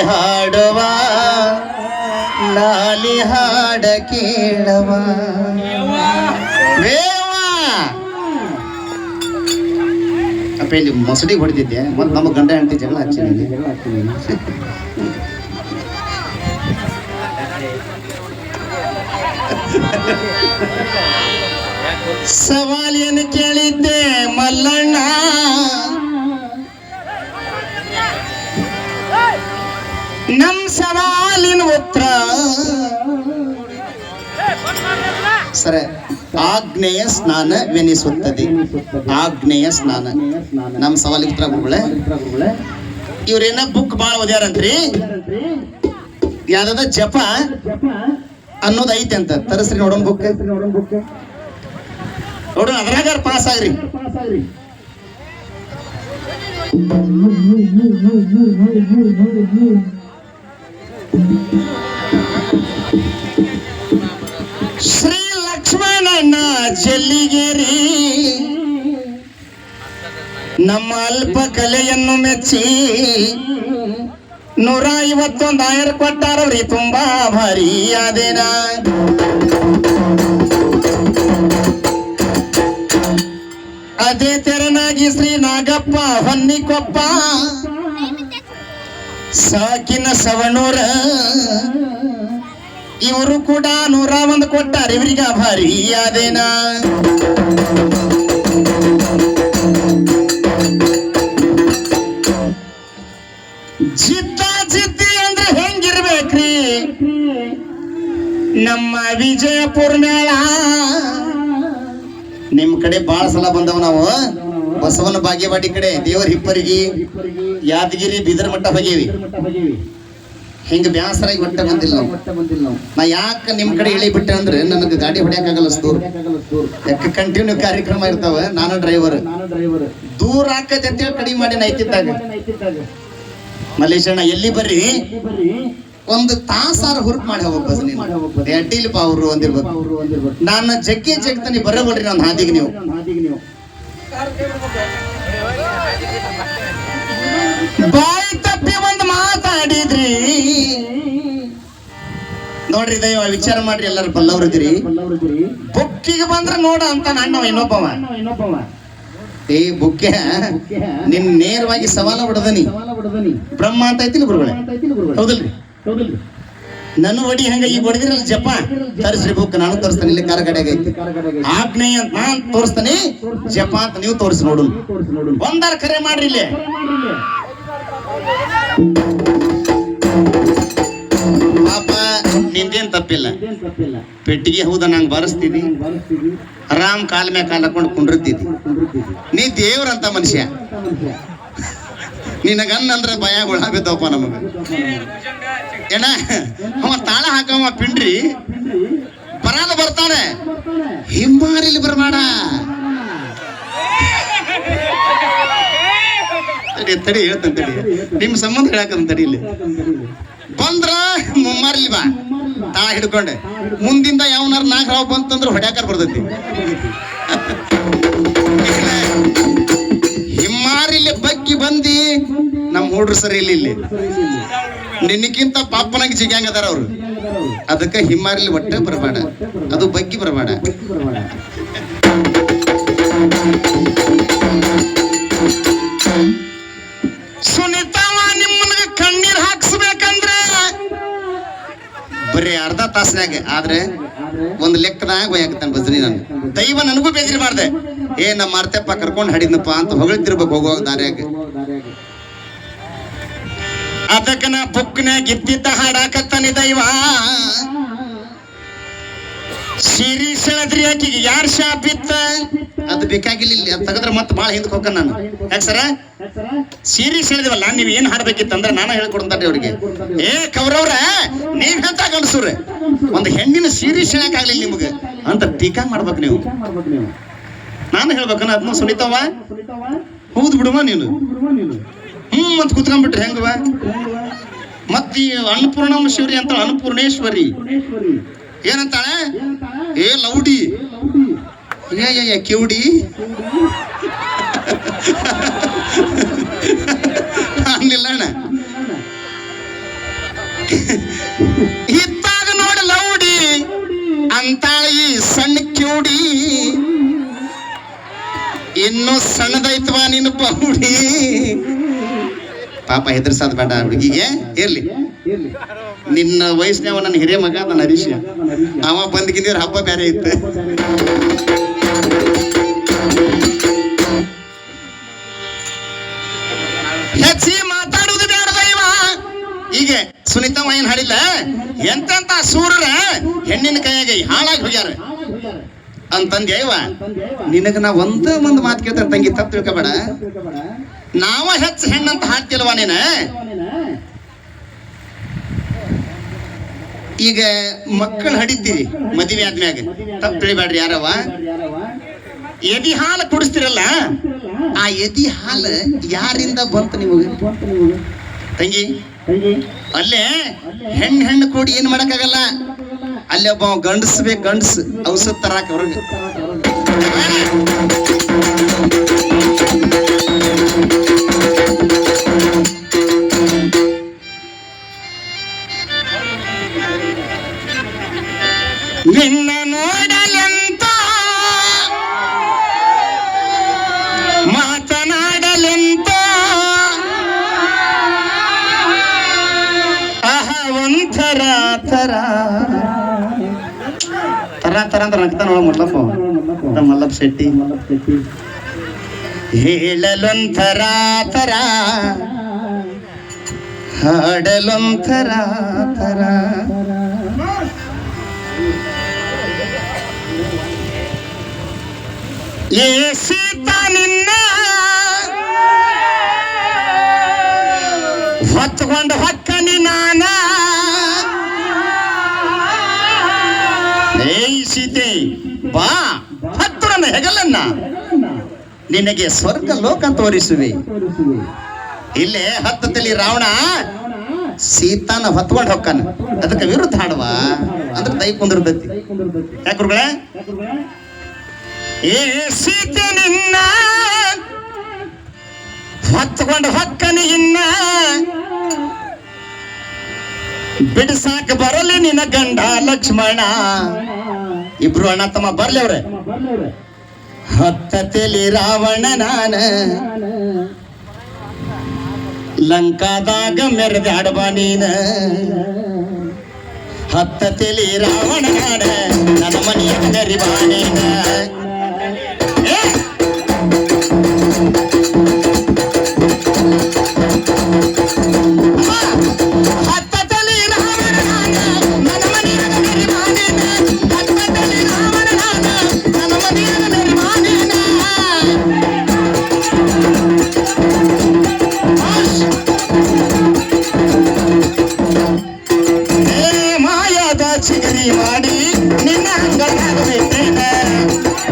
ಹಾಡುವ ಲಾಲಿ ಹಾಡ ಕೇಳವ ಅಪ್ಪ ಇಲ್ಲಿ ಮೊಸಡಿಗೆ ಹೊಡೆದಿದ್ದೆ ಮತ್ತು ನಮ್ಮ ಗಂಡ ಹೆಂಡತಿ ಜಗಳ ಹಚ್ಚಿದ್ದೀನಿ. ಸವಾಲ್ ಏನು ಕೇಳಿದ್ದೆ ಮಲ್ಲಣ್ಣ, ನಮ್ ಸವಾಲಿನ ಉತ್ತರ ಸರ ಆಗ್ನೇಯ ಸ್ನಾನವೆನಿಸುತ್ತದೆ. ಆಗ್ನೇಯ ಸ್ನಾನ ನಮ್ಮ ಸವಾಲಿಗೆ ಉತ್ತರ ಗುರುಗಳೇ. ಇವ್ರೇನ ಬುಕ್ ಬಾಳ ಓದ್ಯಾರಂತ್ರಿ, ಯಾವ್ದ ಜಪ ಅನ್ನೋದು ಐತೆ ಅಂತ ತರಸ್ರಿ ನೋಡೋಣ ಬುಕ್ ನೋಡೋಣ, ಅದ್ರಾಗ ಪಾಸ್ ಆಗ್ರಿ. ಶ್ರೀ ಲಕ್ಷ್ಮಣನ ಜಲ್ಲಿಗೇರಿ ನಮ್ಮ ಅಲ್ಪ ಕಲೆಯನ್ನು ಮೆಚ್ಚಿ 151 ಆಯರ್ ಕೊಟ್ಟಾರವ್ರಿ, ತುಂಬಾ ಭಾರಿ ಆದೇನ. ಅದೇ ತೆರನಾಗಿ ಶ್ರೀ ನಾಗಪ್ಪ ಹೊನ್ನಿಕೊಪ್ಪ ಸಾಕಿನ ಸವಣೂರ ಇವರು ಕೂಡ 101 ಕೊಟ್ಟಾರ, ಇವರಿಗ ಭಾರಿ ಆದೇನ. ಜಿದ್ದಿ ಅಂದ್ರೆ ಹೆಂಗಿರ್ಬೇಕ್ರಿ ನಮ್ಮ ವಿಜಯಪುರ ಮೇಳ. ನಿಮ್ ಕಡೆ ಬಾಳ ಸಲ ಬಂದವ ನಾವು. ಬಸವನ ಬಾಗೇವಾಡಿ ಕಡೆ ದೇವರ ಹಿಪ್ಪರಿಗೆ ಯಾದಗಿರಿ ಬೀದರ್ ಮಟ್ಟ ಹೋಗೇವಿ. ಹಿಂಗ ಬ್ಯಾಸರಾಗಿ ಒಟ್ಟ ಬಂದಿಲ್ಲ ನಾ. ಯಾಕೆ ನಿಮ್ ಕಡೆ ಇಳಿ ಬಿಟ್ಟೆ ಅಂದ್ರೆ ನನಗೆ ಗಾಡಿ ಹೊಡ್ಯಾಕಾಗಲ್ಲ, ಯಾಕೆ ಕಂಟಿನ್ಯೂ ಕಾರ್ಯಕ್ರಮ ಇರ್ತಾವ. ನಾನು ಡ್ರೈವರ್, ದೂರ ಹಾಕತ್ತೆ ಅಂತೇಳಿ ಕಡಿಮೆ ಮಾಡಿ ನೈತಿದ್ದಾಗ ಮಲೇಶಣ್ಣ ಎಲ್ಲಿ ಬರ್ರಿ ಒಂದು ತಾಸಾರ ಹುರುಪ್ ಮಾಡಿ ಹೋಗ್ಬೇಕು, ಅಡ್ಡಿಲ್ಪ ಅವ್ರು ಅಂದಿರ್ಬೇಕು. ನಾನು ಜಗ್ತಾನೆ ಬರಬೇಡ್ರಿ ನನ್ನ ಹಾದಿಗೆ ನೀವು. ಬಾಯಿ ತಪ್ಪಿ ಒಂದು ಮಾತಾಡಿದ್ರಿ ನೋಡ್ರಿ, ದೈವ ವಿಚಾರ ಮಾಡ್ರಿ, ಎಲ್ಲರೂ ಬಲ್ಲವ್ರಿದ್ರಿ. ಬುಕ್ಕಿಗೆ ಬಂದ್ರೆ ನೋಡ ಅಂತ ನನ್ನ ಇನ್ನೊಬ್ಬವ ಏ ಬುಕ್ಕೆ ನಿನ್ ನೇರವಾಗಿ ಸವಾಲ ಹೊಡೆದನಿ. ಬ್ರಹ್ಮ ಅಂತ ಐತಿಲ್ಲ ಗುರುಗಳೇ, ಹೌದಲ್ರಿ? ನಾನು ಹೊಡಿ ಹಂಗ ಈಗ ಹೊಡೆದಿರಲ್ಲ ಜಪ. ತರಿಸ್ರಿ ಬುಕ್, ನಾನು ತೋರಿಸ್ತಾನೆ. ಇಲ್ಲಿ ಕಾರಗಡೆಗೆ ಐತಿ ಆಗ್ನೇಯ ಅಂತ ನಾನ್ ತೋರಿಸ್ತಾನೆ, ಜಪ ಅಂತ ನೀವು ತೋರಿಸಿ ನೋಡು. ಒಂದಾರ ಕರೆ ಮಾಡ್ರಿ ಇಲ್ಲಿ. ಪಾಪ ನಿಂದೇನ್ ತಪ್ಪಿಲ್ಲ, ಪೆಟ್ಟಿಗೆ ಹೌದ ನಂಗೆ ಬರಸ್ತಿದಿ, ಆರಾಮ್ ಕಾಲ ಮ್ಯಾಗ ಕಾಲ ಹಾಕೊಂಡು ಕುಂಡಿರ್ತಿದ್ದಿ. ನೀ ದೇವ್ರಂತ ಮನುಷ್ಯ, ನಿನಗನ್ನಂದ್ರೆ ಭಯ ಗುಳಾಬಿದ್ದವಪ್ಪ ನಮಗ. ಏನ ಅವ ತಾಳ ಹಾಕವ ಪಿಂಡ್ರಿ ಬರಾದ ಬರ್ತಾನೆ, ಹಿಂಬಾರಿಲಿ ಬರಬೇಡ. ತಡಿ ಹೇಳ್ತಾನೆ, ತಡಿ ನಿಮ್ ಸಂಬಂಧ ಹೇಳಕಂತ ತಡಿ. ಇಲ್ಲಿ ಬಂದ್ರ ಮುಮ್ಮಾರಿಲಿ ಬಾ, ತಾಳ ಹಿಡ್ಕೊಂಡೆ. ಮುಂದಿಂದ ಯಾವನಾರ 4 ರಾವ್ ಬಂತಂದ್ರೆ ಹೊಡ್ಯಾಕಾರ ಬರ್ತೈತಿ. ಹಿಮ್ಮಾರಿಲಿ ಬಗ್ಗಿ ಬಂದಿ ನಮ್ ಹುಡ್ರು ಸರಿ ಇಲ್ಲಿ ನಿನ್ನಕ್ಕಿಂತ ಪಾಪನಾಗಿ ಜಿಗ್ಯಾಂಗ ಅದಾರ ಅವ್ರು. ಅದಕ್ಕೆ ಹಿಮ್ಮಾರಿಲಿ ಒಟ್ಟೆ ಬರಬೇಡ, ಅದು ಬಗ್ಗಿ ಬರಬೇಡ. ಸುನಿತಾವ ನಿಮ್ಮನ್ನ ಕಣ್ಣೀರ್ ಹಾಕ್ಸ್ಬೇಕಂದ್ರೆ ಬರೀ ಅರ್ಧ ತಾಸ್ನಾಗ, ಆದ್ರೆ ಒಂದು ಲೆಕ್ಕದಾಗ ಹೋಯಾಕತ್ತಾನ ಬಜ್ರಿ. ನಾನು ದೈವ ನನಗೂ ಬೇಜಾರು ಮಾಡ್ದೆ, ಏ ನಮ್ಮ ಮಾರ್ತಪ್ಪ ಕರ್ಕೊಂಡು ಹಡಿದ್ನಪ್ಪ ಅಂತ ಹೊಗಳ್ತಿರ್ಬೇಕು ಹೋಗುವಾಗ ದಾರ್ಯಾಗ. ಅದಕ್ಕ ನಾ ಬುಕ್ನ್ಯಾಗ ಇದ್ದಿದ್ದ ಹಾಡಾಕತ್ತಾನೆ ದೈವ. ಸಿರಿ ಸೆಳದ್ರಿ ಆಕಿಗೆ ಯಾರ್ ಶಾಪ್ ಇತ್ತ ಅದು ಬೇಕಾಗಿಲ್ಲ. ಅದು ತೆಗದ್ರೆ ಮತ್ತೆ ಭಾಳ ಹಿಂದಕ್ಕೆ ಹೋಗ ನಾನು. ಯಾಕೆ ಸರ ಸೀರಿ ಸೆಳೆದಿವಲ್ಲ, ನೀವ್ ಏನ್ ಹಾಡ್ಬೇಕಿತ್ತಂದ್ರೆ ನಾನು ಹೇಳ್ಕೊಡ್ತಾರ್ರಿ ಅವ್ರಿಗೆ. ಏ ಕೌರವ್ರ, ನೀವ್ ಎಂತ ಗಂಡಸ್ರ ಒಂದು ಹೆಣ್ಣಿನ ಸೀರಿ ಸೆಳೆಯಕ್ ಆಗ್ಲಿಲ್ಲ ನಿಮ್ಗೆ ಅಂತ ಟೀಕಾ ಮಾಡ್ಬೇಕು ನೀವು. ನಾನು ಹೇಳ್ಬೇಕನ್ನ ಅದನ್ನ ಸುನಿತಾವ ಹೌದು ಬಿಡುವ ನೀನು ಮತ್ ಕುತ್ಕೊಂಡ್ಬಿಟ್ರಿ ಹೆಂಗವ. ಮತ್ ಈ ಅನ್ನಪೂರ್ಣಮ್ಮ ಶಿವರಿ ಅಂತ ಅನ್ನಪೂರ್ಣೇಶ್ವರಿ ಏನಂತಾಳೆ, ಏ ಲೌಡಿ ಕಿವುಡಿ ಅನ್ನಿಲ್ಲ ಅಣ್ಣ. ಇತ್ತಾಗ ನೋಡ ಲೌಡಿ ಅಂತಾಳ ಈ ಸಣ್ಣ ಕಿವುಡಿ ಇನ್ನು ಸಣ್ಣದೈತವಾ ನಿನ್ನ ಪೌಡಿ. ಪಾಪ ಹೆದರ್ಸಾದ ಬೇಡ ಹುಡುಗಿಗೆ. ಇರ್ಲಿ, ನಿನ್ನ ವಯಸ್ಸಿನವ ನನ್ನ ಹಿರಿಯ ಮಗ ನನ್ನ ಹರೀಶ, ಅವ ಬಂದ್ಗಿಂದಿವ್ರ ಹಬ್ಬ ಬೇರೆ ಇತ್ತು. ಹೆಚ್ಚಿ ಮಾತಾಡುವುದು ಬೇಡ ದೈವ. ಈಗ ಸುನೀತಮ್ಮ ಏನ್ ಹಾಡಿಲ್ಲ, ಎಂತೆಂತ ಸೂರರ ಹೆಣ್ಣಿನ ಕೈಯಾಗ ಹಾಳಾಗಿ ಹೋಗ್ಯಾರ ಅಂತಂದ್ಯ ಇವ. ನಿನಗ ನಾ ಒಂದು ಮಾತು ಕೇಳ್ತಾರೆ ತಂಗಿ, ತಪ್ಪು ತಿಳ್ಕೊಬೇಡ. ನಾವ ಹೆಚ್ಚು ಹೆಣ್ಣಂತ ಹಾಡ್ತಿಲ್ವಾ ನೀನ? ಈಗ ಮಕ್ಕಳು ಹಡಿತೀರಿ ಮದುವೆ ಆದ್ಮ್ಯಾಗ, ತಪ್ಪು ತಿಳಿಬೇಡ್ರಿ ಯಾರವ. ಎದಿ ಹಾಲು ಕುಡಿಸ್ತಿರಲ್ಲ, ಆ ಎದಿ ಹಾಲು ಯಾರಿಂದ ಬಂತು ನಿಮಗೆ ತಂಗಿ? ಅಲ್ಲೇ ಹೆಣ್ಣು ಕೂಡಿ ಏನ್ ಮಾಡಕ್ಕಾಗಲ್ಲ. ಅಲ್ಲಿ ಒಬ್ಬ ಗಂಡಸ್ಬೇಕು, ಗಂಡಸ್ ಔಷಧ ತರಾಕ ಹೊರಗೆ. ನಿನ್ನ ನೋಡಲೆಂತ ಮಾತನಾಡಲೆಂತ ಒಂಥರ ತರ ತರ ತರ ಅಂತ ನಗ್ತಾ ನೋಡ ಮಲ್ಲಪ್ಪ ಶೆಟ್ಟಿ. ಹೇಳಲೊಂಥರ ತರ, ಹಾಡಲೊಂಥರ ತರ. ಏ ಸೀತಾ ನಿನ್ನ ಹೊತ್ಕೊಂಡು ಹೊಕ್ಕನಿ ನಾನ. ಏಯ್ ಸೀತೆ ಬಾ, ಹತ್ತು ನನ್ನ ಹೆಗಲನ್ನ ನಿನಗೆ ಸ್ವರ್ಗ ಲೋಕ ತೋರಿಸುವೆ. ಇಲ್ಲೇ ಹತ್ತದಲ್ಲಿ ರಾವಣ ಸೀತಾನ ಹೊತ್ಕೊಂಡು ಹೊಕ್ಕನ, ಅದಕ್ಕೆ ವಿರುದ್ಧ ಹಾಡುವ ಅಂದ್ರೆ ದೈ ಕುಂದಿರ್ತೈತಿ. ಯಾಕುರ್ಗಳ ಏ ಸೀತೆ ನಿನ್ನ ಹೊತ್ಕೊಂಡು ಹೊಕ್ಕನಿ ಇನ್ನ, ಬಿಡಿಸಾಕ ಬರಲಿ ನಿನ್ನ ಗಂಡ ಲಕ್ಷ್ಮಣ. ಇಬ್ರು ಅಣ್ಣ ತಮ್ಮ ಬರ್ಲಿ ಅವ್ರೆ. ಹತ್ತತೆಲಿ ರಾವಣ ನಾನ, ಲಂಕಾದಾಗ ಮೆರೆದಾಡುವ ನೀನ. ಹತ್ತತೆಲಿ ರಾವಣ ನಾನ, ನನ್ನ ಮನೆಯ ಗರಿಬಾ ನೀನ.